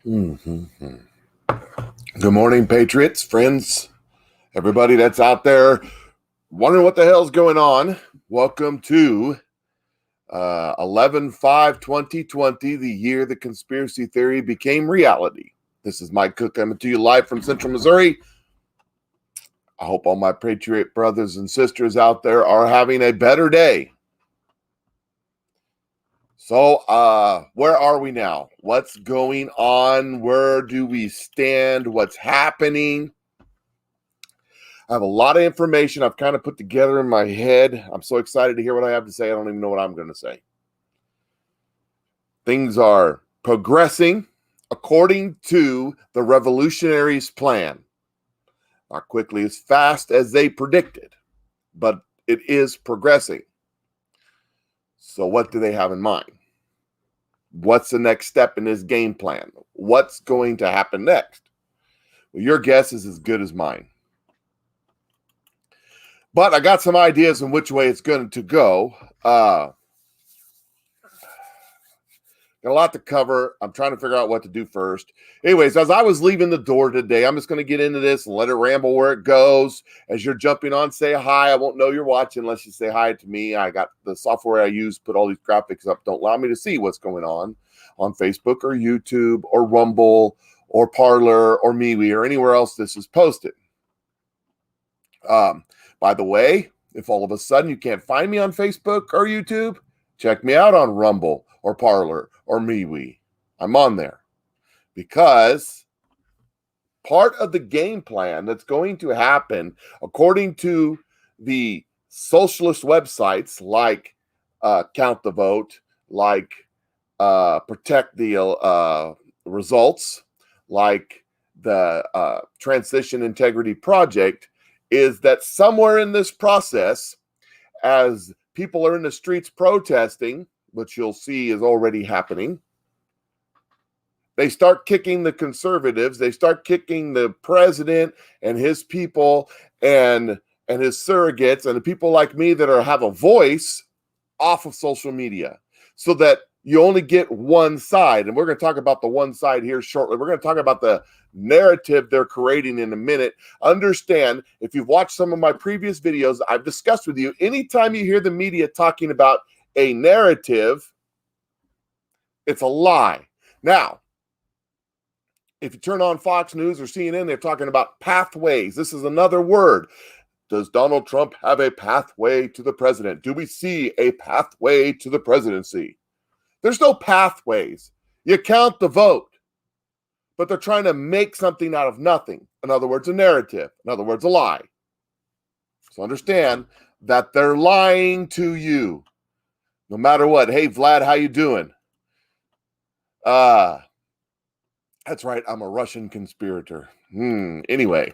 Mm-hmm. Good morning, Patriots, friends, everybody that's out there wondering what the hell's going on. Welcome to 11/5/2020, the year the conspiracy theory became reality. This is Mike Cook coming to you live from Central Missouri. I hope all my Patriot brothers and sisters out there are having a better day. So, where are we now? What's going on? Where do we stand? What's happening? I have a lot of information I've kind of put together in my head. I'm so excited to hear what I have to say. I don't even know what I'm going to say. Things are progressing according to the revolutionaries' plan. Not quickly as fast as they predicted, but it is progressing. So what do they have in mind? What's the next step in this game plan? What's going to happen next? Well, your guess is as good as mine. But I got some ideas on which way it's going to go. Got a lot to cover. I'm trying to figure out what to do first. Anyways, as I was leaving the door today, I'm just going to get into this and let it ramble where it goes. As you're jumping on, say hi. I won't know you're watching unless you say hi to me. I got the software I use, put all these graphics up. Don't allow me to see what's going on Facebook or YouTube or Rumble or Parler or MeWe or anywhere else this is posted. By the way, if all of a sudden you can't find me on Facebook or YouTube, check me out on Rumble or Parler or MeWe. I'm on there because part of the game plan that's going to happen, according to the socialist websites like Count the Vote, like Protect the Results, like the Transition Integrity Project, is that somewhere in this process, as people are in the streets protesting, which you'll see is already happening, they start kicking the conservatives, they start kicking the president and his people and his surrogates and the people like me that have a voice off of social media, so that you only get one side. And we're going to talk about the one side here shortly. We're going to talk about the narrative they're creating in a minute. Understand, if you've watched some of my previous videos, I've discussed with you, anytime you hear the media talking about a narrative, it's a lie. Now, if you turn on Fox News or CNN, they're talking about pathways. This is another word. Does Donald Trump have a pathway to the president? Do we see a pathway to the presidency? There's no pathways. You count the vote. But they're trying to make something out of nothing. In other words, a narrative. In other words, a lie. So understand that they're lying to you. No matter what. Hey, Vlad, how you doing? That's right. I'm a Russian conspirator. Anyway.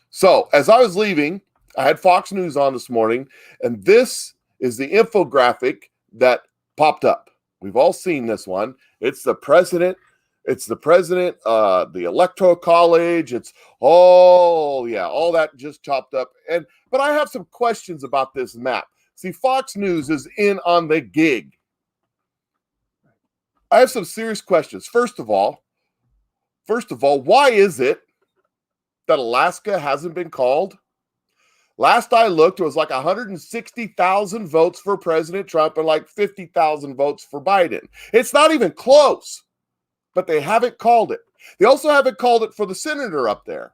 So as I was leaving, I had Fox News on this morning, and this is the infographic that popped up. We've all seen this one. It's the president. The electoral college. It's all that just chopped up. But I have some questions about this map. See, Fox News is in on the gig. I have some serious questions. First of all, why is it that Alaska hasn't been called? Last I looked, it was like 160,000 votes for President Trump and like 50,000 votes for Biden. It's not even close, but they haven't called it. They also haven't called it for the senator up there.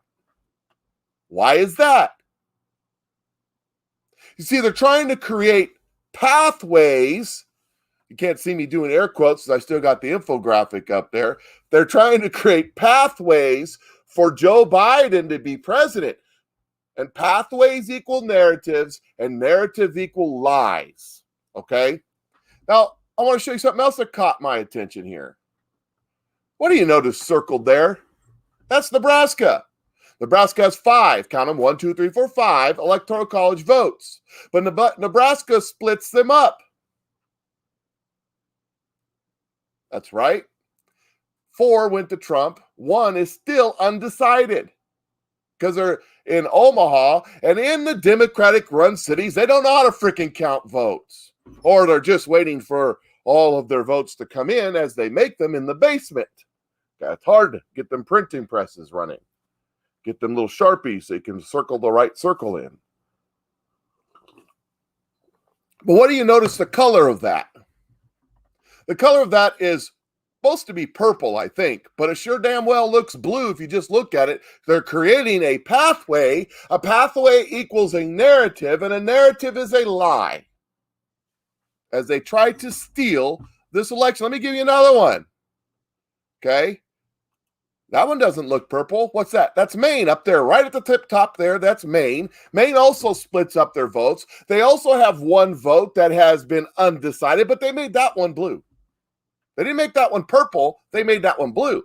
Why is that? You see, they're trying to create pathways. You can't see me doing air quotes because I still got the infographic up there. They're trying to create pathways for Joe Biden to be president. And pathways equal narratives, and narratives equal lies. Okay? Now, I want to show you something else that caught my attention here. What do you notice circled there? That's Nebraska. Nebraska has 5, count them, 1, 2, 3, 4, 5 electoral college votes. But Nebraska splits them up. That's right. 4 went to Trump. 1 is still undecided. Because they're in Omaha, and in the Democratic-run cities, they don't know how to freaking count votes. Or they're just waiting for all of their votes to come in as they make them in the basement. It's hard to get them printing presses running. Get them little Sharpies so you can circle the right circle in. But what do you notice the color of that? The color of that is supposed to be purple, I think, but it sure damn well looks blue if you just look at it. They're creating a pathway. A pathway equals a narrative, and a narrative is a lie. As they try to steal this election. Let me give you another one. Okay. That one doesn't look purple. What's that? That's Maine up there, right at the tip top there. That's Maine. Maine also splits up their votes. They also have one vote that has been undecided, but they made that one blue. They didn't make that one purple. They made that one blue.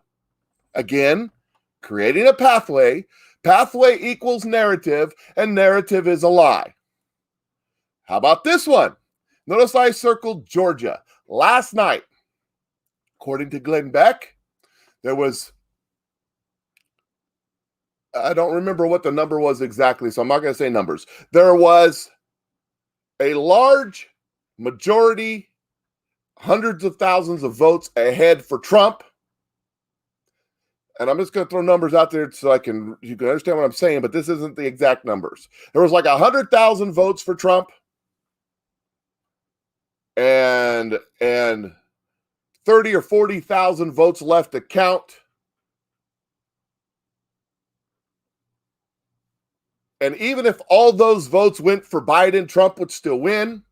Again, creating a pathway. Pathway equals narrative, and narrative is a lie. How about this one? Notice I circled Georgia. Last night, according to Glenn Beck, there was, I don't remember what the number was exactly, so I'm not going to say numbers. There was a large majority, hundreds of thousands of votes ahead for Trump. And I'm just going to throw numbers out there so you can understand what I'm saying, but this isn't the exact numbers. There was like 100,000 votes for Trump and 30 or 40,000 votes left to count. And even if all those votes went for Biden, Trump would still win.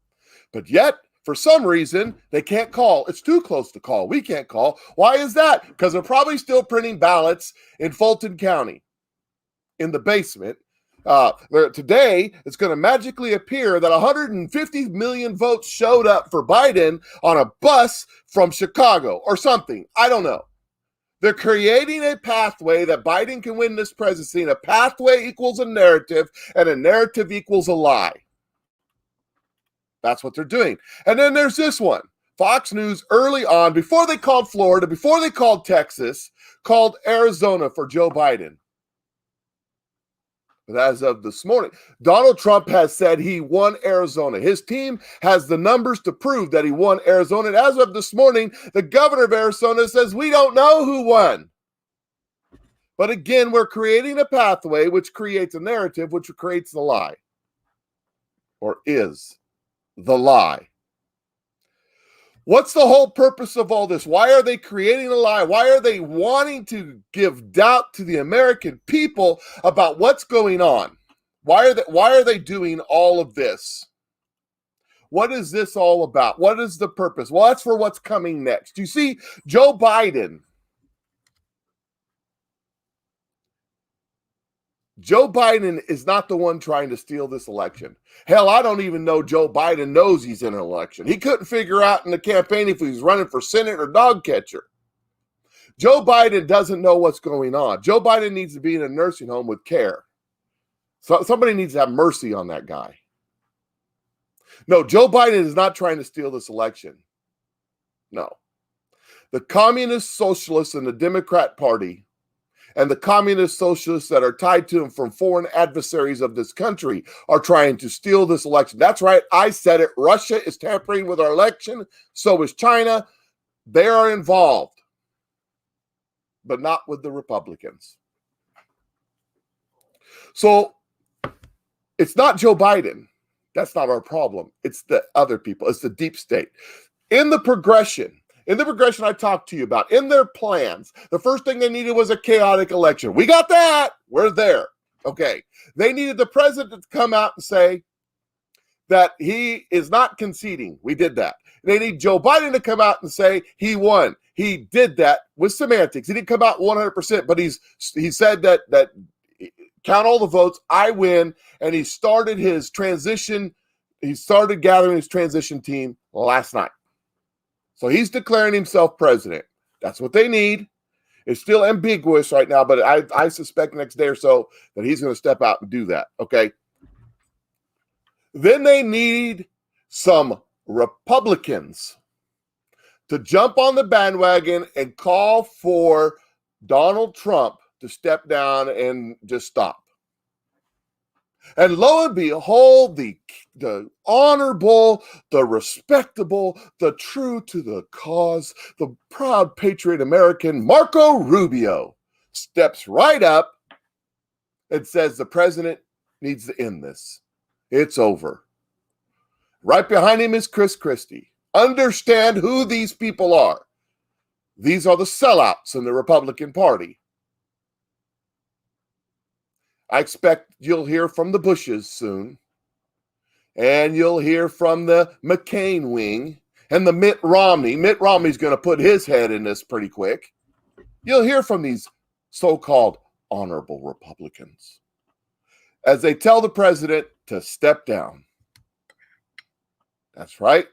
But yet, for some reason, they can't call. It's too close to call. We can't call. Why is that? Because they're probably still printing ballots in Fulton County in the basement. Today, it's going to magically appear that 150 million votes showed up for Biden on a bus from Chicago or something. I don't know. They're creating a pathway that Biden can win this presidency, and a pathway equals a narrative, and a narrative equals a lie. That's what they're doing. And then there's this one. Fox News early on, before they called Florida, before they called Texas, called Arizona for Joe Biden. But as of this morning, Donald Trump has said he won Arizona. His team has the numbers to prove that he won Arizona. And as of this morning, the governor of Arizona says, we don't know who won. But again, we're creating a pathway which creates a narrative, which creates the lie. Or is the lie. What's the whole purpose of all this? Why are they creating a lie? Why are they wanting to give doubt to the American people about what's going on? Why are they doing all of this? What is this all about? What is the purpose? Well, that's for what's coming next. You see, Joe Biden is not the one trying to steal this election. Hell, I don't even know Joe Biden knows he's in an election. He couldn't figure out in the campaign if he was running for Senate or dog catcher. Joe Biden doesn't know what's going on. Joe Biden needs to be in a nursing home with care. So somebody needs to have mercy on that guy. No, Joe Biden is not trying to steal this election. No. The communist socialists and the Democrat Party and the communist socialists that are tied to him from foreign adversaries of this country are trying to steal this election. That's right. I said it. Russia is tampering with our election. So is China. They are involved, but not with the Republicans. So it's not Joe Biden. That's not our problem. It's the other people. It's the deep state. In the progression I talked to you about, in their plans, the first thing they needed was a chaotic election. We got that. We're there. Okay. They needed the president to come out and say that he is not conceding. We did that. They need Joe Biden to come out and say he won. He did that with semantics. He didn't come out 100%, but he said that count all the votes, I win, and he started his transition. He started gathering his transition team last night. So he's declaring himself president. That's what they need. It's still ambiguous right now, but I suspect next day or so that he's going to step out and do that, okay? Then they need some Republicans to jump on the bandwagon and call for Donald Trump to step down and just stop. And lo and behold, the honorable, the respectable, the true to the cause, the proud patriot American Marco Rubio steps right up and says the president needs to end this. It's over. Right behind him is Chris Christie. Understand who these people are. These are the sellouts in the Republican Party. I expect you'll hear from the Bushes soon. And you'll hear from the McCain wing and the Mitt Romney. Mitt Romney's going to put his head in this pretty quick. You'll hear from these so-called honorable Republicans as they tell the president to step down. That's right.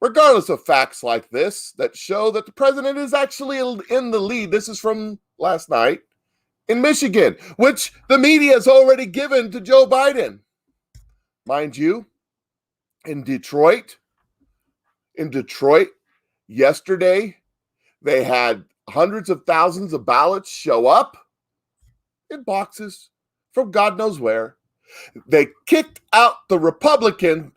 Regardless of facts like this that show that the president is actually in the lead. This is from last night in Michigan, which the media has already given to Joe Biden. Mind you, in Detroit, yesterday, they had hundreds of thousands of ballots show up in boxes from God knows where. They kicked out the Republican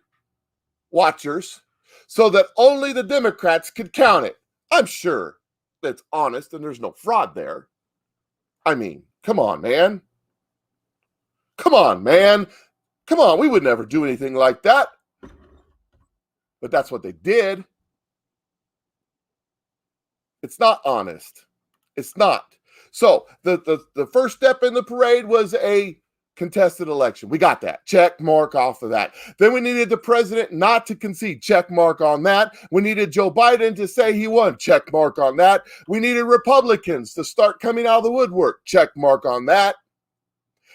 watchers so that only the Democrats could count it. I'm sure that's honest and there's no fraud there. I mean, come on, man. Come on, man. Come on, we would never do anything like that. But that's what they did. It's not honest. It's not. So the first step in the parade was a contested election. We got that. Check mark off of that. Then we needed the president not to concede. Check mark on that. We needed Joe Biden to say he won. Check mark on that. We needed Republicans to start coming out of the woodwork. Check mark on that.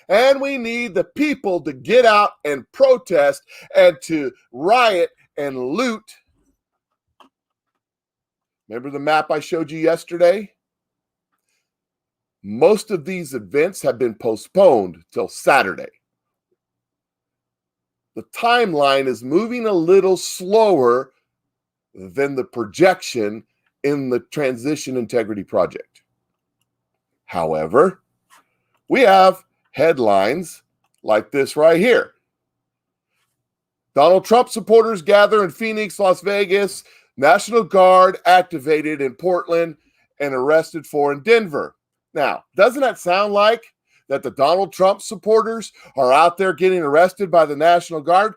And we need the people to get out and protest and to riot and loot. Remember the map I showed you yesterday? Most of these events have been postponed till Saturday. The timeline is moving a little slower than the projection in the Transition Integrity Project. However, we have headlines like this right here. Donald Trump supporters gather in Phoenix, Las Vegas. National Guard activated in Portland and arrested 4 in Denver. Now, doesn't that sound like that the Donald Trump supporters are out there getting arrested by the National Guard?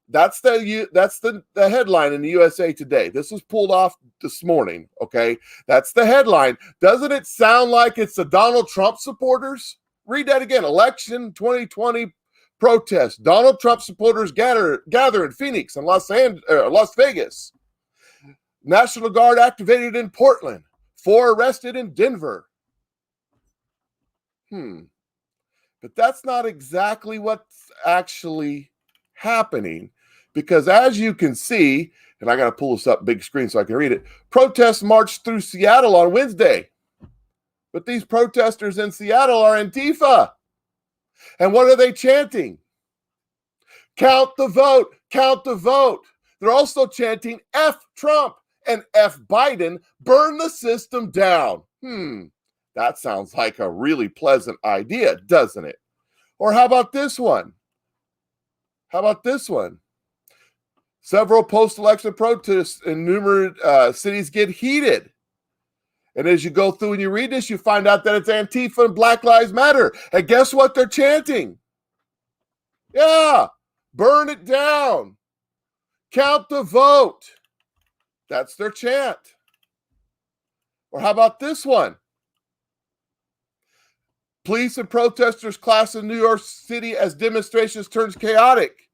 That's the headline in the USA Today. This was pulled off this morning, okay? That's the headline. Doesn't it sound like it's the Donald Trump supporters? Read that again. Election 2020 protest. Donald Trump supporters gather in Phoenix and Las Vegas. National Guard activated in Portland. 4 arrested in Denver. But that's not exactly what's actually happening, because as you can see, and I got to pull this up big screen so I can read it, protests marched through Seattle on Wednesday. But these protesters in Seattle are Antifa. And what are they chanting? Count the vote, count the vote. They're also chanting F Trump and F Biden, burn the system down. That sounds like a really pleasant idea, doesn't it? Or how about this one? Several post-election protests in numerous cities get heated. And as you go through and you read this, you find out that it's Antifa and Black Lives Matter. And guess what they're chanting? Yeah, burn it down. Count the vote. That's their chant. Or how about this one? Police and protesters clash in New York City as demonstrations turns chaotic.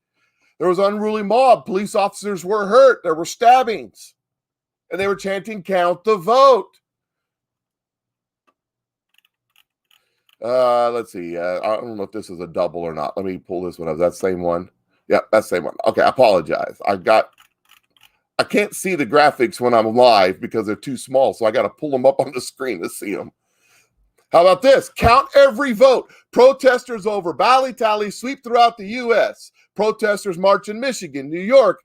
There was an unruly mob. Police officers were hurt. There were stabbings. And they were chanting, count the vote. Let's see. I don't know if this is a double or not. Let me pull this one up. Is that the same one? Yeah, that's the same one. Okay, I apologize. I can't see the graphics when I'm live because they're too small, so I got to pull them up on the screen to see them. How about this? Count every vote. Protesters over ballot tally sweep throughout the U.S. Protesters march in Michigan, New York,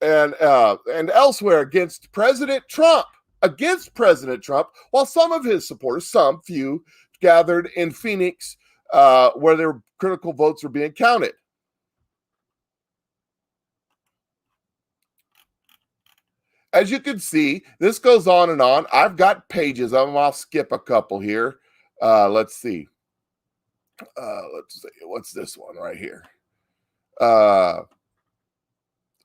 and elsewhere against President Trump. While some of his supporters, few, gathered in Phoenix where their critical votes were being counted. As you can see, this goes on and on. I've got pages of them. I'll skip a couple here. Let's see. What's this one right here?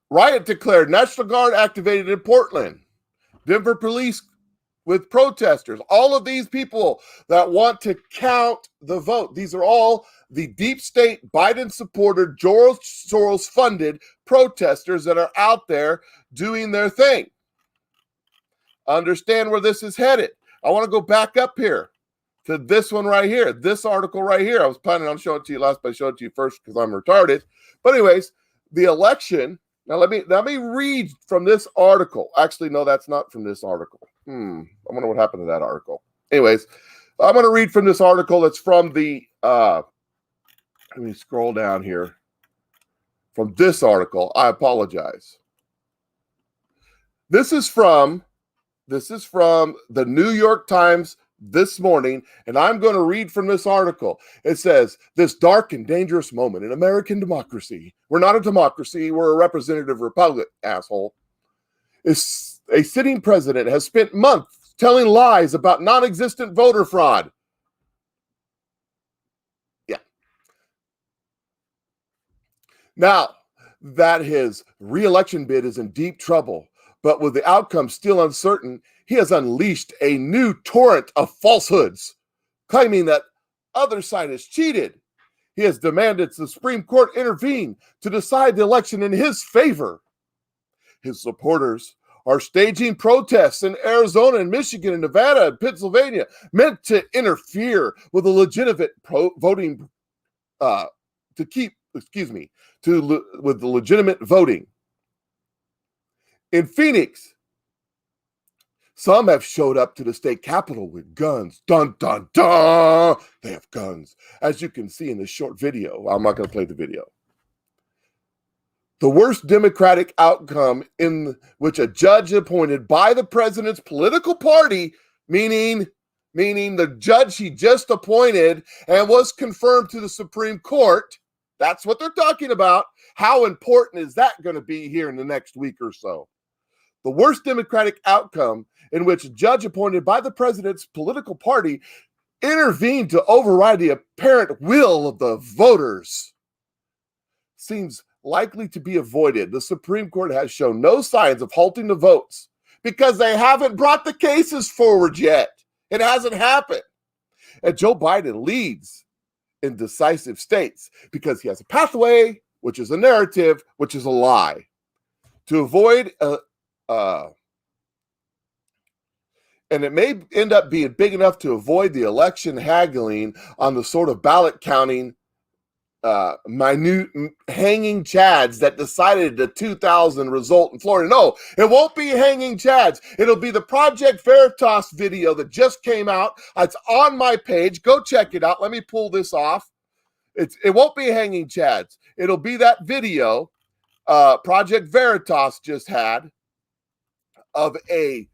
Riot declared. National Guard activated in Portland. Denver police with protesters. All of these people that want to count the vote. These are all the deep state, Biden-supported, George Soros-funded protesters that are out there doing their thing. Understand where this is headed. I want to go back up here to this one right here, this article right here. I was planning on showing it to you last, but I showed it to you first because I'm retarded. But anyways, the election. Now let me read from this article. Actually, no, that's not from this article. I wonder what happened to that article. Anyways, I'm going to read from this article. That's from the. Let me scroll down here. From this article, I apologize. This is from the New York Times this morning, and I'm going to read from this article. It says, this dark and dangerous moment in American democracy. We're not a democracy. We're a representative republic, asshole. Is a sitting president has spent months telling lies about non-existent voter fraud. Yeah. Now that his re-election bid is in deep trouble, but with the outcome still uncertain, he has unleashed a new torrent of falsehoods, claiming that other side has cheated. He has demanded the Supreme Court intervene to decide the election in his favor. His supporters are staging protests in Arizona and Michigan and Nevada and Pennsylvania meant to interfere with the legitimate voting, with the legitimate voting. In Phoenix, some have showed up to the state capitol with guns. Dun, dun, dun. They have guns. As you can see in this short video. I'm not going to play the video. The worst Democratic outcome in which a judge appointed by the president's political party, meaning the judge he just appointed and was confirmed to the Supreme Court. That's what they're talking about. How important is that going to be here in the next week or so? The worst Democratic outcome in which a judge appointed by the president's political party intervened to override the apparent will of the voters seems likely to be avoided. The Supreme Court has shown no signs of halting the votes because they haven't brought the cases forward yet. It hasn't happened. And Joe Biden leads in decisive states because he has a pathway, which is a narrative, which is a lie. To avoid and it may end up being big enough to avoid the election haggling on the sort of ballot counting, minute hanging chads that decided the 2000 result in Florida. No, it won't be hanging chads. It'll be the Project Veritas video that just came out. It's on my page. Go check it out. Let me pull this off. It won't be hanging chads. It'll be that video Project Veritas just had of a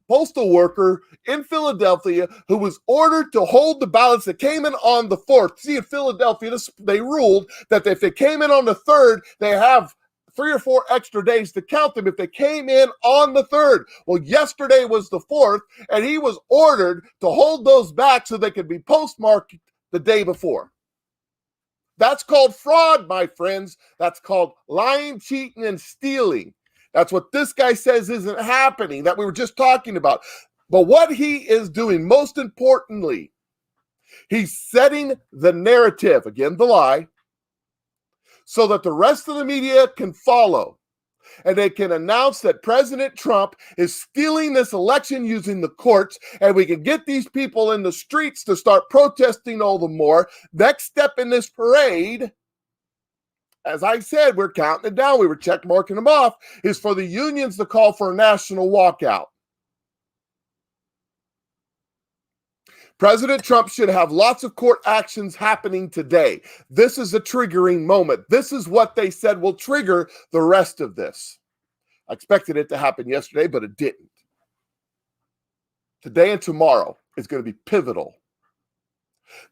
postal worker in Philadelphia who was ordered to hold the ballots that came in on the 4th. See, in Philadelphia, they ruled that if they came in on the 3rd, they have 3 or 4 extra days to count them if they came in on the 3rd. Well, yesterday was the 4th, and he was ordered to hold those back so they could be postmarked the day before. That's called fraud, my friends. That's called lying, cheating, and stealing. That's what this guy says isn't happening, that we were just talking about. But what he is doing, most importantly, he's setting the narrative, again, the lie, so that the rest of the media can follow. And they can announce that President Trump is stealing this election using the courts, and we can get these people in the streets to start protesting all the more. Next step in this parade, as I said, we're counting it down. We were check marking them off, is for the unions to call for a national walkout. President Trump should have lots of court actions happening today. This is a triggering moment. This is what they said will trigger the rest of this. I expected it to happen yesterday, but it didn't. Today and tomorrow is going to be pivotal.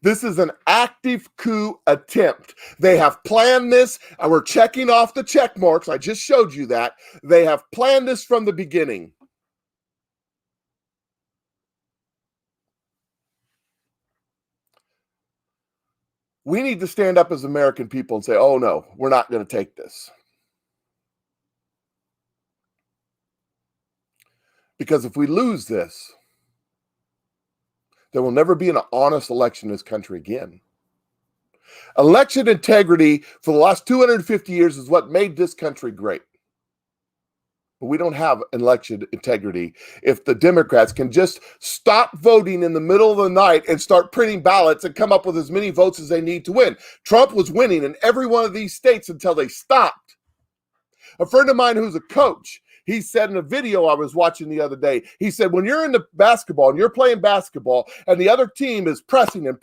This is an active coup attempt. They have planned this, and we're checking off the check marks. I just showed you that. They have planned this from the beginning. We need to stand up as American people and say, oh no, we're not going to take this. Because if we lose this, there will never be an honest election in this country again. Election integrity for the last 250 years is what made this country great. But we don't have election integrity if the Democrats can just stop voting in the middle of the night and start printing ballots and come up with as many votes as they need to win. Trump was winning in every one of these states until they stopped. A friend of mine who's a coach, he said in a video I was watching the other day, he said, when you're into basketball and you're playing basketball and the other team is pressing and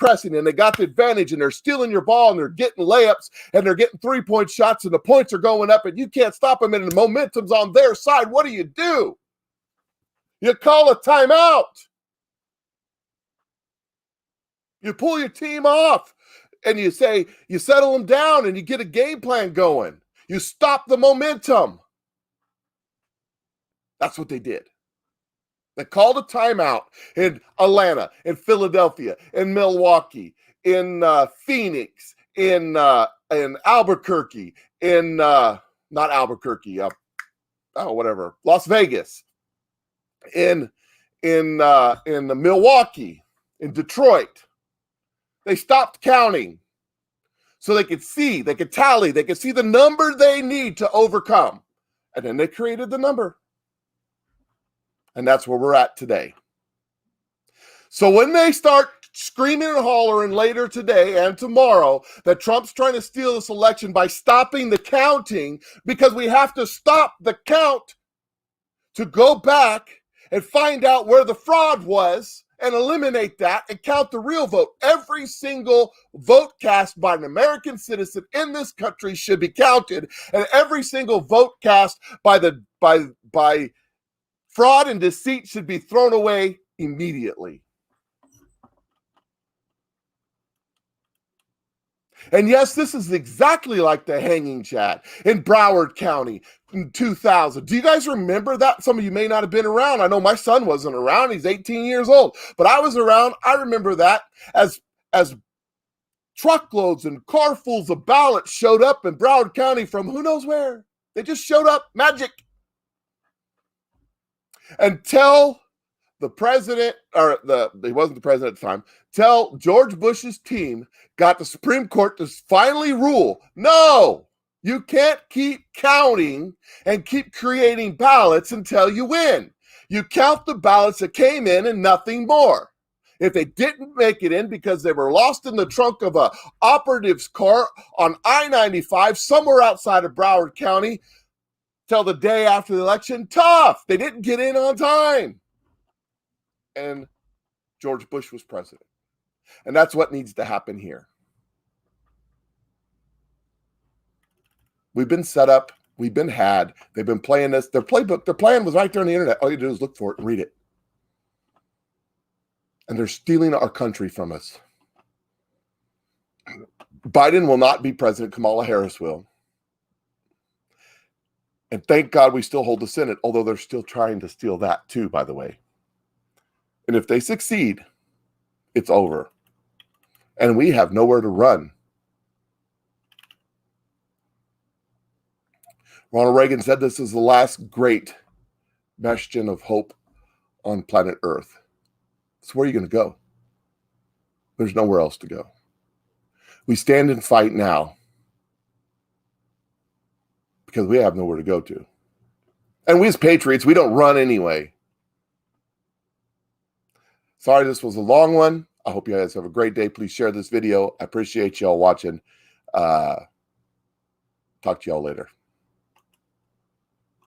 they got the advantage and they're stealing your ball and they're getting layups and they're getting 3-point shots and the points are going up and you can't stop them and the momentum's on their side, what do? You call a timeout. You pull your team off and you say, you settle them down and you get a game plan going. You stop the momentum. That's what they did. They called a timeout in Atlanta, in Philadelphia, in Milwaukee, in Phoenix, in Albuquerque, in not Albuquerque, Las Vegas, in Milwaukee, in Detroit. They stopped counting so they could see, they could tally, they could see the number they need to overcome. And then they created the number. And that's where we're at today. So when they start screaming and hollering later today and tomorrow that Trump's trying to steal this election by stopping the counting, because we have to stop the count to go back and find out where the fraud was and eliminate that and count the real vote. Every single vote cast by an American citizen in this country should be counted, and every single vote cast by fraud and deceit should be thrown away immediately. And yes, this is exactly like the hanging chat in Broward County in 2000. Do you guys remember that? Some of you may not have been around. I know my son wasn't around. He's 18 years old. But I was around. I remember that as truckloads and carfuls of ballots showed up in Broward County from who knows where. They just showed up. Magic. Until the president, he wasn't the president at the time, till George Bush's team got the Supreme Court to finally rule, no, you can't keep counting and keep creating ballots until you win. You count the ballots that came in and nothing more. If they didn't make it in because they were lost in the trunk of a operative's car on I-95 somewhere outside of Broward County, till the day after the election, tough. They didn't get in on time. And George Bush was president. And that's what needs to happen here. We've been set up. We've been had. They've been playing this. Their playbook, their plan was right there on the internet. All you do is look for it and read it. And they're stealing our country from us. Biden will not be president. Kamala Harris will. And thank God we still hold the Senate, although they're still trying to steal that too, by the way. And if they succeed, it's over. And we have nowhere to run. Ronald Reagan said this is the last great bastion of hope on planet Earth. So where are you going to go? There's nowhere else to go. We stand and fight now because we have nowhere to go to. And we as patriots, we don't run anyway. Sorry, this was a long one. I hope you guys have a great day. Please share this video. I appreciate y'all watching. Talk to y'all later.